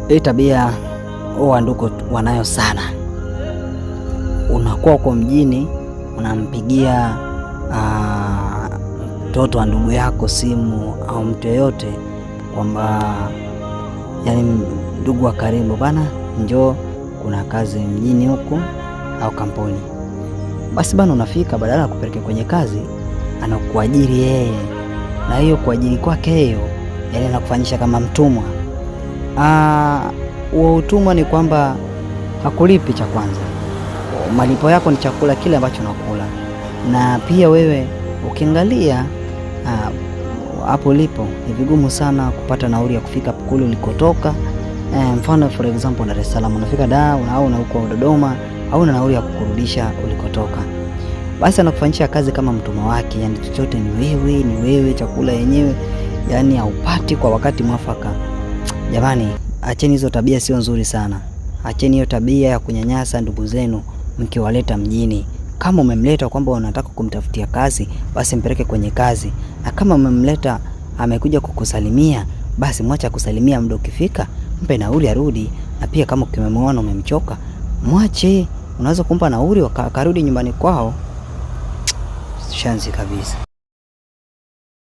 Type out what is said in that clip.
Hii tabia huwa ndugu wanayo sana. Unakuwa uko mjini unampigia mtoto wa ndugu yako simu au mtu yeyote, kwamba yani ndugu wa karibu bana, njoo kuna kazi mjini huku au kampuni. Basi bana, unafika, badala ya kupeleka kwenye kazi anakuajiri yeye, na hiyo kuajiri kwake hiyo yani anakufanyisha kama mtumwa. Huo utumwa ni kwamba hakulipi. Cha kwanza, malipo yako ni chakula kile ambacho unakula, na pia wewe ukiangalia hapo lipo ni vigumu sana kupata nauli ya kufika kule ulikotoka. Mfano for example, Dar es Salaam unafika Dar au na huko Dodoma, au na nauli ya kukurudisha ulikotoka. Basi anakufanyisha kazi kama mtumwa wake, yani chochote ni wewe, chakula yenyewe yani haupati kwa wakati mwafaka. Jamani, acheni hizo tabia, sio nzuri sana. Acheni hiyo tabia ya kunyanyasa ndugu zenu mkiwaleta mjini. Kama umemleta kwamba unataka kumtafutia kazi, basi mpeleke kwenye kazi. Na kama umemleta amekuja kukusalimia, basi mwacha kusalimia, muda ukifika mpe nauli arudi. Na pia kama ukimwona umemchoka, mwache. Unaweza kumpa nauli akarudi nyumbani kwao. Shanzi kabisa.